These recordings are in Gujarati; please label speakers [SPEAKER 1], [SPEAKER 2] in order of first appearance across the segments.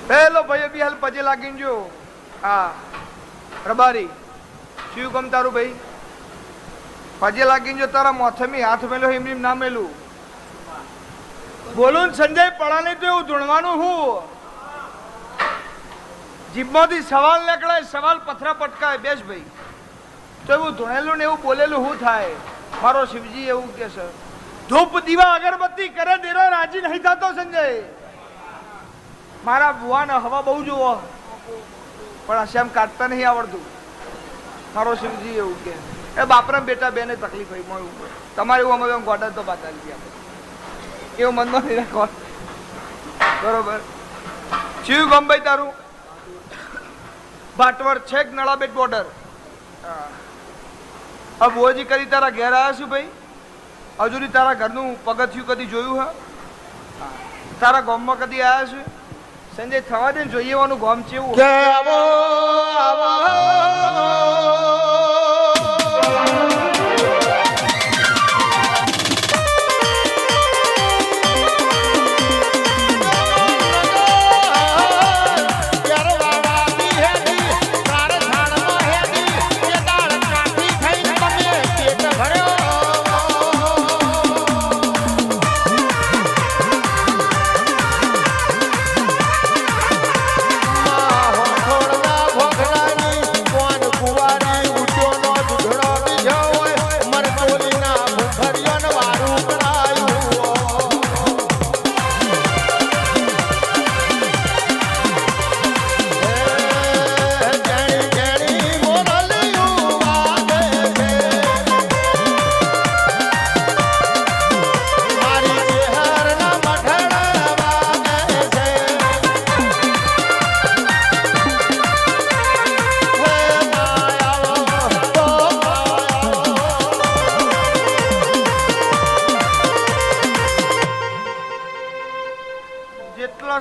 [SPEAKER 1] પેલો ભાઈ બી હાલ પજે લાગીને જો હા રબારી શું ગમ તારું ભાઈ પજે લાગીને જો તારા મોથમી હાથ મેલો એમની ના મેલું બોલું સંજય પડાને તો એવું ધૂણવાનું હું જીભમાંથી સવાલ નીકળાય સવાલ પથરા પટકાય બેસ ભાઈ તો એવું ધૂણેલું ને એવું બોલેલું શું થાય મારો શિવજી એવું કે છે ધૂપ દીવા અગરબત્તી કરે દેરો રાજી નહીં થતો સંજય મારા ભુવાને હવા બહુ જુઓ પણ આશામ કાઢતા નહીં આવડતું મારો શિવજી એવું કે એ બાપરા બેટા બેને તકલીફ હોય મળવું તમારે એવું અમે ગોડા તો બાત આવી આપણે એવું મનમાં નહીં રાખો બરોબર શિવ ગંભાઈ તારું ભાટવર છેક નળાબેટ બોર્ડર હા ભુવાજી કરી તારા ઘેર આવ્યા છું ભાઈ હજુ તારા ઘરનું પગથિયું કદી જોયું હા તારા ગામમાં કદી આવ્યા છે સંજય થવા દે જોઈએ એવાનું ગામ કેવું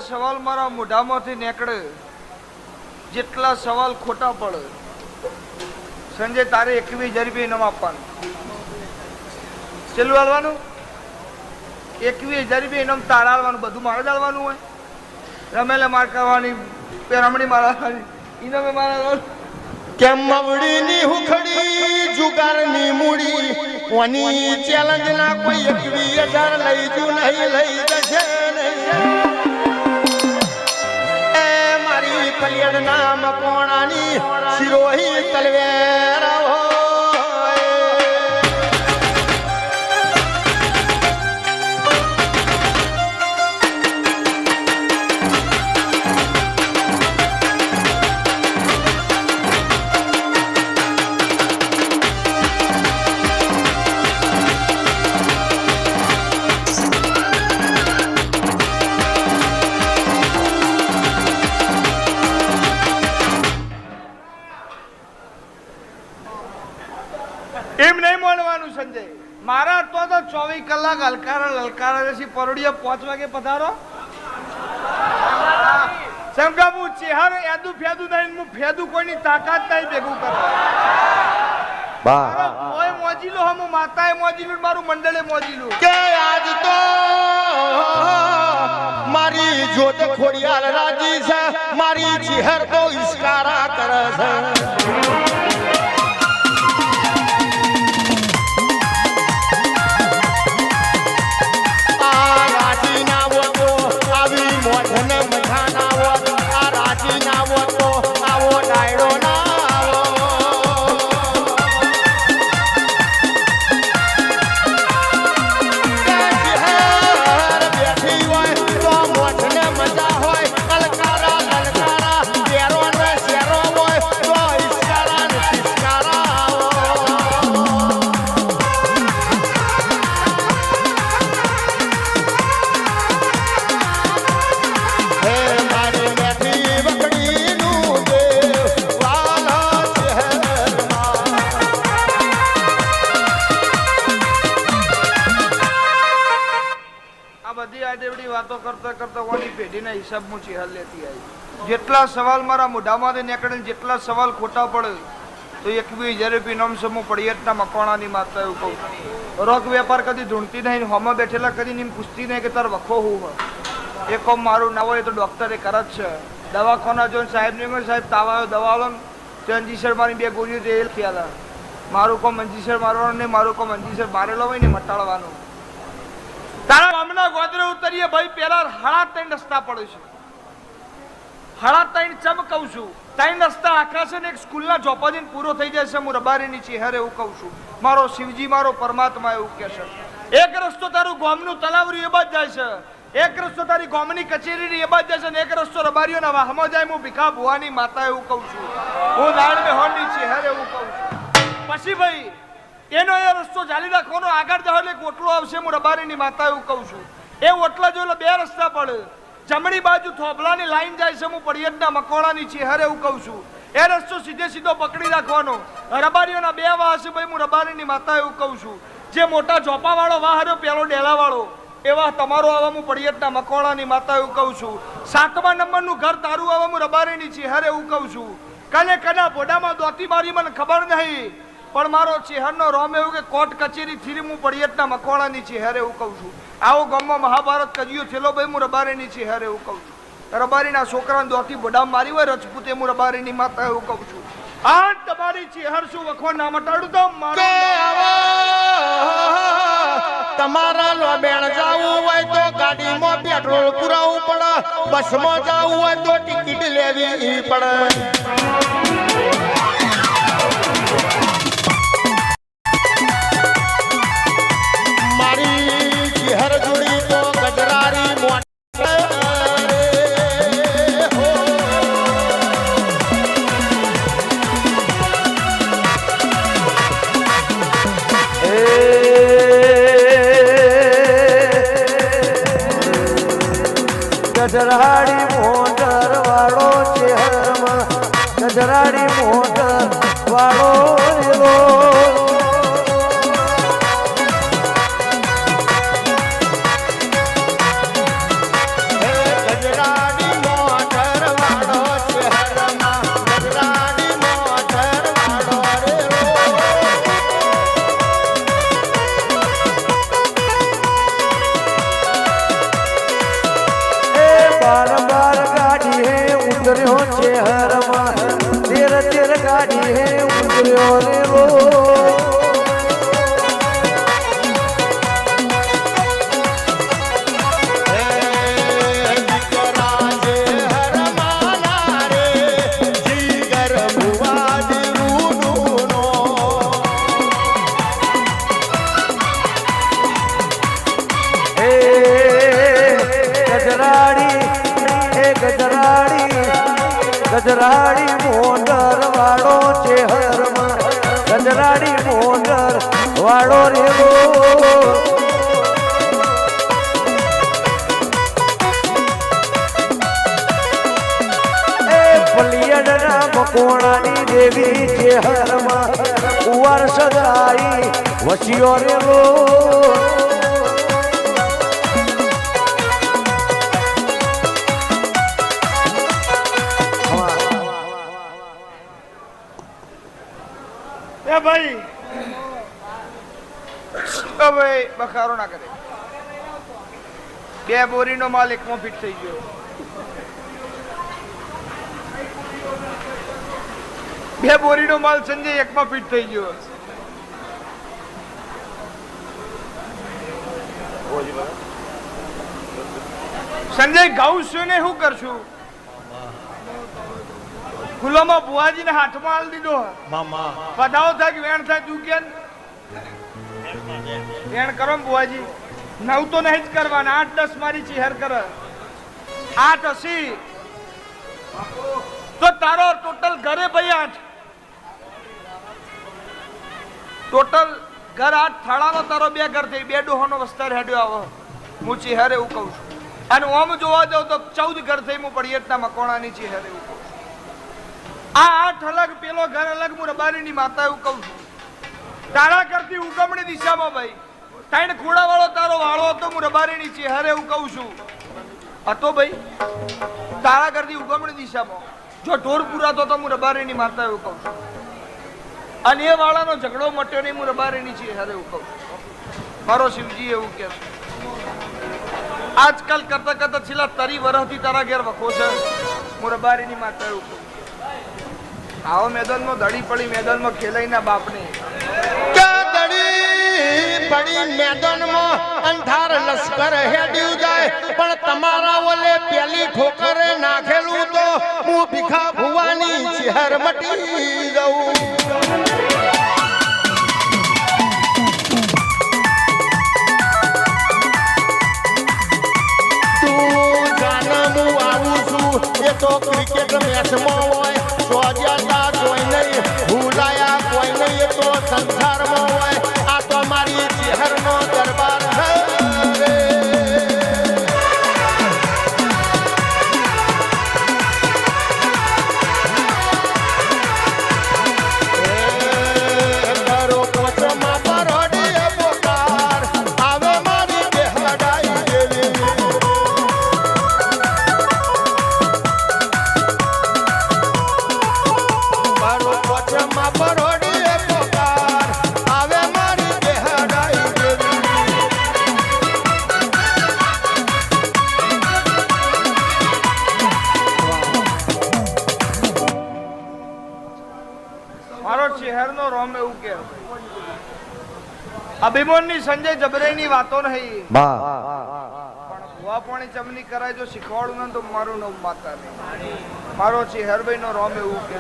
[SPEAKER 1] સવાલ મારા મોઢામાંથી નીકળે જેટલા સવાલ ખોટા પડે સંજય તારે 21,000 રૂપિયા ઇનામ આપવાનું છેલ્લું હાલવાનું 21,000 રૂપિયા ઇનામ તારા હાલવાનું બધું મારે જ હાલવાનું હોય રમેલે માર કરવાની પેરામણી મારવાની ઇનામે મારા
[SPEAKER 2] કેમ મવડીની હુખડી જુગારની મૂડી કોની ચેલેન્જ ના કોઈ 21,000 લઈ જુ નહીં લઈ જશે નહીં કલ્યાણ નામ કોણાની શિરોહી તલવેર
[SPEAKER 1] એમ નહીં મળવાનું સંજય મારા તો 24 કલાક હલકારા પછી પરોડિયા 5 વાગે પધારો સમકા હું ચેહર યાદુ ફેદુ નહીં હું ફેદુ કોઈની તાકાત નહીં ભેગું કરવા બા ઓય મોજીલો હમ માતાએ મોજીલું મારું મંડળે મોજીલું
[SPEAKER 2] કે આજ તો મારી જોત ખોડિયાલ રાજી છે મારી ચહેર તો ઇશ્કારા કરે છે
[SPEAKER 1] જેટલા સવાલ મારા મોઢામાંથી નીકળે જેટલા સવાલ ખોટા પડે તો 21,000 રૂપિયા ઇનામ સમૂહ પડિયતના મકવાણાની માતા એવું કહું રોક વેપાર કદી ધૂણતી નહીં હોમાં બેઠેલા કદી નીમ પૂછતી નહીં કે તાર વખો હું એ કોમ મારું ના હોય તો ડોક્ટરે કરે જ છે. દવાખાના જોઈને સાહેબ ને સાહેબ તાવ આવ્યો દવા લો ને તો અંજીસર મારી 2 ગોળીઓ તે ખ્યાલ. મારું કોમ અંજીસર મારવાનું નહીં, મારું કોમ અંજીસર મારેલો હોય ને મટાડવાનું. તારા ગામના ગોદરે ઉતરીએ ભાઈ પેલા 3.5 રસ્તા પડે છે. 3.5 ચમ કહું છું. 3 રસ્તા આખા છે ને એક સ્કૂલના ચોપાજીને પૂરો થઈ જાય છે. હું રબારીની ચહેરે એવું કહું છું. મારો શિવજી મારો પરમાત્મા એવું કહે છે. એક રસ્તો તારું ગામનું તલાવરી એ બાજ જાય છે, એક રસ્તો તારી ગામની કચેરીની એ બાજ જાય છે, ને એક રસ્તો રબારીઓના વાહમાં જાય. હું ભીખા ભુવાની માતા એવું કહું છું. હું દાડ મેહોરની ચહેરે એવું કહું છું. પછી ભાઈ એનો એ રસ્તો ચાલી રાખવાનો, આગળ જાવ એટલે એક ઓટલો આવશે. હું રબારીની માતા એવું કહું છું. એ ઓટલા જો 2 રસ્તા પડે. જમણી બાજુ થોભલાની લાઈન જાય છે. હું પડિયતના મકોડાની ચહેરે એવું કહું છું. એ રસ્તો સીધો પકડી રાખવાનો. રબારીઓના 2 વાહ છે ભાઈ. હું રબારીની માતા એવું કહું છું. જે મોટા ચોપા વાળો વાહ રહ્યો પેલો ડેલા વાળો એવા તમારો આવા હું પડિયતના મકોડાની માતા એવું કહું છું. 7મા નંબરનું ઘર તારું આવા હું રબારીની ચહેરે એવું કહું છું. કને કના બોડામાં દોતી મારી મને ખબર નહીં, પણ મારો ચહેરનો રોમ એવું કે કોર્ટ કચેરી થી હું પડિયતના મકોડાની ચહેરે એવું કહું છું. આવો ગામમાં મહાભારત કજ્યો થયેલો ભાઈ. હું રબારીની ચહેરે એવું કહું છું. રબારીના છોકરાને દોતી બોડામાં મારી હોય રજપૂતે. હું રબારીની માતા એવું કહું છું. આ તમારી ચહેર શું વખો ના મટાડું તો
[SPEAKER 2] તમારા લોબેણ જાવું હોય તો ગાડીમાં પેટ્રોલ પુરાવવું પડે, બસમાં જાવું હોય તો ટિકિટ લેવી પડે. મારી ચહેર જોડી તો ગજરારી મોટર.
[SPEAKER 3] ગજરાડી મોટર વાળો ચહેરમાં ગજરાડી મોટર વાળો રેલો.
[SPEAKER 2] ગજરાડી મોટર વાળો ચહેરમાં ગજરાડી મોટર વાળો રેલો.
[SPEAKER 3] बार गाड़ी है उतरो चेहरमा, तेर गाड़ी है उतरो रे लो. ગજરાડી મોટર વાળો ચહેરમાં ગજરાડી મોટર વાળો રેલો. એ પલિયડના મકોણાની દેવી ચહેરમાં કુંવર સદાઈ વસિયો રેલો.
[SPEAKER 1] ભાઈ ભાઈ બખારો ના કરે. 2 બોરીનો માલ એકમાં ફિટ થઈ ગયો. 2 બોરીનો માલ સંજય એકમાં ફિટ થઈ ગયો. સંજય ઘઉં શું ને શું કરશું? ખુલ્લામાં બુવાજીને હાથમાં હાલ દીધો.
[SPEAKER 2] મામા
[SPEAKER 1] પધાવો થાય કે વેણ થાય તું કેમ વેણ કરો બુવાજી? 9 તો નહીં જ કરવાના, 8-10 મારી ચહેર કરે. 8 80 તો તારો ટોટલ ઘરે ભાઈ 8 ટોટલ ઘર 8 થાળાનો તારો 2 ઘર થઈ 2 ડોહાનો વસ્તાર હેડ્યો આવો. હું ચહેરે એવું કહું છું. અને ઓમ જોવા જાવ તો 14 ઘર થઈ. હું પડિયતના મકોણાની ચહેરે એવું કહું છું. આ 8 અલગ પેલો ઘર અલગ. હું રબારીની માતા એવું કહું છું. તારા કરતી ઉગમણી દિશામાં ભાઈ 3 ખોડા વાળો તારો વાળો હતો. હું રબારીની ચહેરે એવું કહું છું હતો ભાઈ. તારા કરતી ઉગમણી દિશામાં જો ઢોર પુરાતો તો હું રબારીની માતા એવું કહું છું. અને એ વાળાનો ઝઘડો મટ્યો નહીં. હું રબારીની ચહેરે એવું કહું છું. મારો શિવજી એવું કે છે આજકાલ કરતા કરતા છેલ્લા 30 વર્ષથી તારા ઘેર વખો છે હું રબારીની માતા એવું કહું આવો મેદાનમાં દડી પડી મેદાનમાં ખેલાઈના બાપને
[SPEAKER 2] પડી મેદાનમાં અંધાર લશ્કર હેડ્યું જાય પણ તમારા ઓલે પેલી ઠોકરે નાખેલું તો હું ભીખા ભુવાની ચહેર મટી જઉં તું જાન હું આવું છું એ તો ક્રિકેટ મેચમાં હોય સોજ્યા કોઈ નહીં ભૂલાયા કોઈ નહીં એ તો સંસારમાં હોય આ તો મારી ચહેરનો દરબાર છે કરો પોચમાં પરોડીએ પોકાર આવે મારી બેહડાઈ દેવી કરો પોચમાં પરોડીએ પોકાર આવે મારી બેહડાઈ દેવી
[SPEAKER 1] મારો શહેરનો રોમ એવું કે અભિમન્યુ સંજય જબરેની વાતો નહીં
[SPEAKER 3] બા
[SPEAKER 1] પણ ભુવા પાણી ચમની કરાય જો શીખવાડું ને તો મારું નામ માતા નહીં મારો શહેરભાઈ નો રોમ એવું કે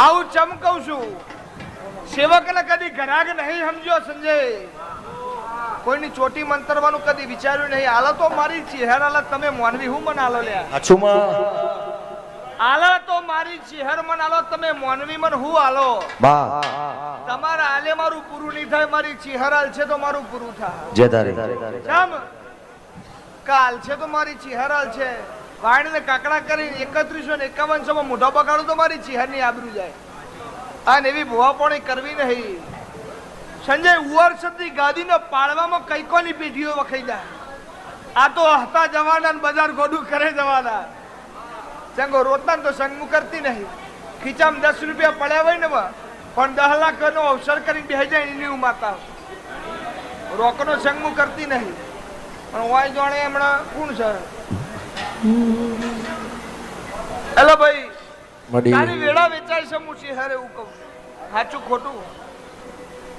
[SPEAKER 1] આવું ચમકઉં છું સેવકને કદી ઘરાક નહીં સમજ્યો સંજય કોઈની ચોટી મંતરવાનું કદી વિચાર્યું નહીં આલા તો મારી ચહેર આલા તમે મોનવી હું મને આલો લ્યા આલા તો મારી ચહેર મન આલો તમે મોનવી મન હું આલો
[SPEAKER 3] બા
[SPEAKER 1] તમારા આલે મારું પૂરું નહીં થાય મારી ચહેર હાલ છે તો મારું પૂરું થાય
[SPEAKER 3] જે તારી
[SPEAKER 1] કેમ કાલ છે તો મારી ચહેર હાલ છે વાણીને કાકડા કરી 3151 માં મોઢો બગાડું તો મારી ચહેરની આબરૂ જાય અને એવી ભુવાપોણી કરવી નહીં સંજય ઉવરસદની ગાદીને પાળવામાં કઈ કોની પેઢીઓ વખાઈ જાય આ તો હતા જવાના બજાર ગોડું કરે જવાના સંગો રોતના તો સંગમું કરતી નહીં ખીચામાં 10 રૂપિયા પડ્યા હોય ને પણ 10 લાખ નો અવસર કરી બેહી જાય એની માતા રોકનો સંગમું કરતી નહીં પણ વાય જાણે હમણાં કોણ છે હેલો ભાઈ તારી વેડા વેચાય છે હું શહેર એવું કહું સાચું ખોટું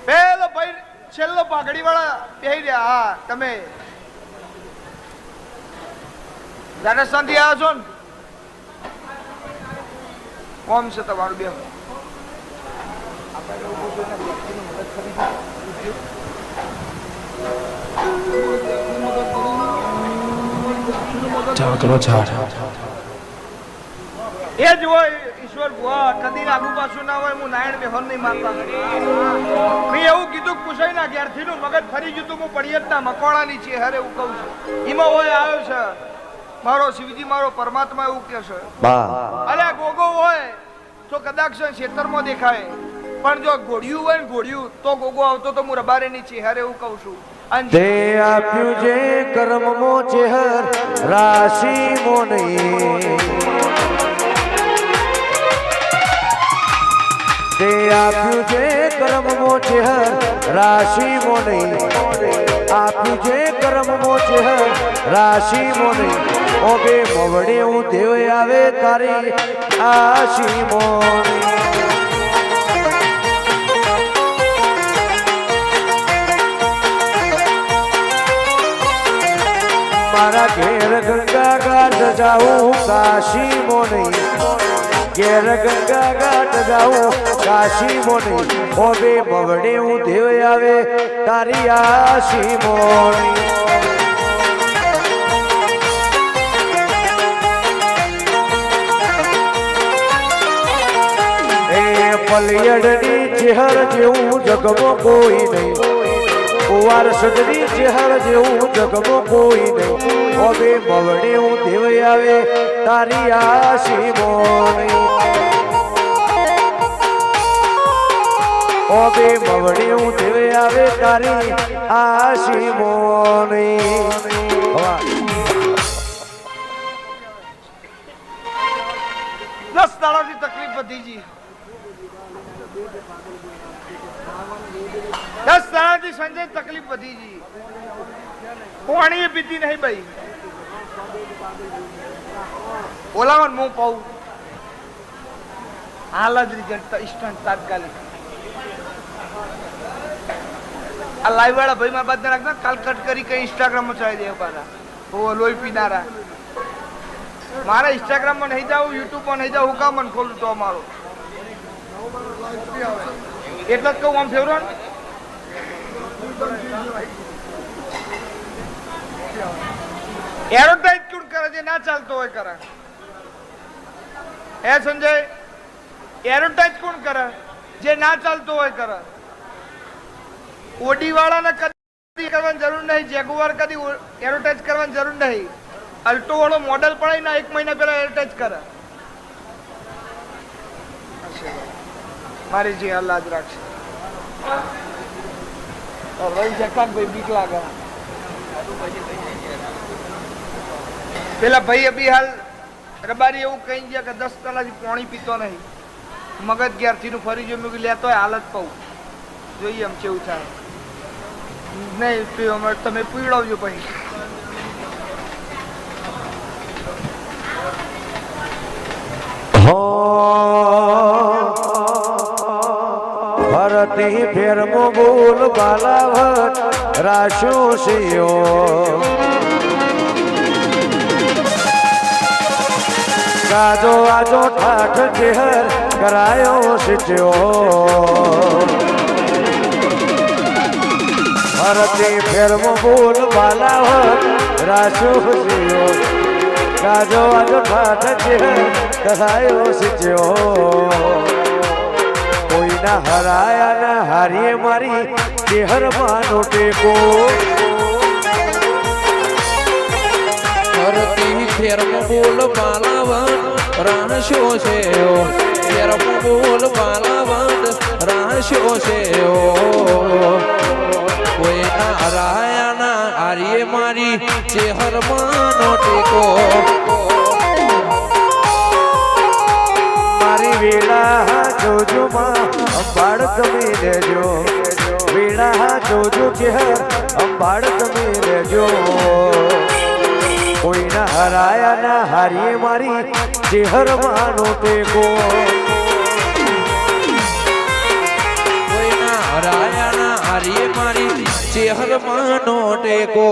[SPEAKER 1] પેલો ભાઈ છેલ્લો પાઘડી વાળા બેહી રહ્યા હા તમે રાજસ્થાન થી આવ્યા છો ને કોમ છે તમારું બે એ જ હોય ઈશ્વર ભુવા કદી આગુ પાછું ના હોય હું નારાયણ બેહોન નહીં માનતા મેં એવું કીધું પૂછાય ના ઘેરથી નું મગજ ફરી ગયું હું પડિયતના મકોડાની છે હરે એવું કહું છું એમાં હોય આવ્યો છે મારો શિવજી મારો પરમાત્મા એવું કે છે અરે ગોગો હોય તો કદાચ ક્ષેત્રમાં દેખાય પણ જો ઘોડિયું હોય ને ઘોડિયું તો ગોગો આવતો તો હું રબારેની છે હરે એવું કહું છું
[SPEAKER 3] તે આપ્યું જે કર્મમો ચહેર રાશિ મો નહીં તે આપ્યું જે કર્મમો ચહેર રાશિ મો નહીં આપ્યું જે કર્મમો ચહેર રાશિ મો નહીં ઓબે મવડે હું દેવ આવે તારી આશી મો મારા ઘેર ગંગા ઘાટ જાઉં કાશી મો નહીં ઘેર ગંગા ઘાટ જાઉં કાશી મો નહીં ઓબે મવડે હું દેવ આવે તારી આશી મો નહીં પલિયડની ચહેર જેવું જગમાં કોઈ નહીં કુંવાર સજની ચહેર જેવું જગમાં કોઈ નહીં હવે મવડે હું દેવ આવે તારી આશી મોની હવે મવડે હું દેવ આવે તારી આશી મોની
[SPEAKER 1] 10 દાડાની તકલીફ વધી ગઈ 10 દાડાથી સંજય તકલીફ વધી ગઈ પાણી પીતી નહીં ભાઈ ઓલામાં હું પાઉં હાલ જ રિઝલ્ટ ઇન્સ્ટન્ટ તાત્કાલિક. આ લાઈવ વાળા ભાઈ માં બાદ રાખના કાલ કટ કરી કઈ ઇન્સ્ટાગ્રામ માં ચડાવી દે પાછા. ઓ લોહી પીનારા મારા ઇન્સ્ટાગ્રામ માં નહીં જાવ, યુટ્યુબ માં નહીં જાવ, હું કામ ખોલું તો અમારો એટલે જ કહું આમ ફેવરો એડવર્ટાઇઝ કોણ કરે છે? ના ચાલતો હોય કરે. હે સંજય, એડવર્ટાઇઝ કોણ કરે? જે ના ચાલતો હોય કરે. ઓડી વાળાને કદી કરવાની જરૂર નહીં, જેગુઆર કદી એડવર્ટાઇઝ કરવાની જરૂર નહીં. અલ્ટો વાળો મોડેલ પડાવીને 1 મહિના પહેલા એડવર્ટાઇઝ કરે. મારી જે હાલ જ રાખશે ભાઈ બીક લાગે. પેલા ભાઈ અભી હાલ રબારી એવું કહી ગયા કે 10 કલાકથી પાણી પીતો નહીં, મગજ ગ્યારથી નું ફરી જો મેં લેતો હોય હાલત પાઉં જોઈએ એમ કેવું થાય. નહીં તમે પીવડાવજો પછી.
[SPEAKER 3] ભરતી ફેરમો બોલ બાલાવટ રાશો શિયો ગાજો આજો ઠાઠ જેહર કરાયો સિટ્યો ભરતી ફેરમો બોલ બાલાવટ રાશો શિયો ગાજો આજો ઠાઠ જેહર કરાયો સિટ્યો કોઈના હરાયા ના હારીએ મારી ચેહર માનો ટેકો
[SPEAKER 4] ધરતી ફેરમ બોલ બાલાવટ રાણશો છે ફેરમ બોલ બાલાવટ રાણશો છે કોઈના હરાયા ના હારીએ મારી ચેહર માનો ટેકો
[SPEAKER 3] મારી વેળા જોજો માં અંબાડ તમે લેજો વેળા જોજો ચેહર અંબાડ તમે લેજો કોઈના હરાયા ના હારીએ મારી ચેહર માનો ટેકો
[SPEAKER 4] કોઈના હરાયા ના હારીએ મારી ચેહર માનો ટેકો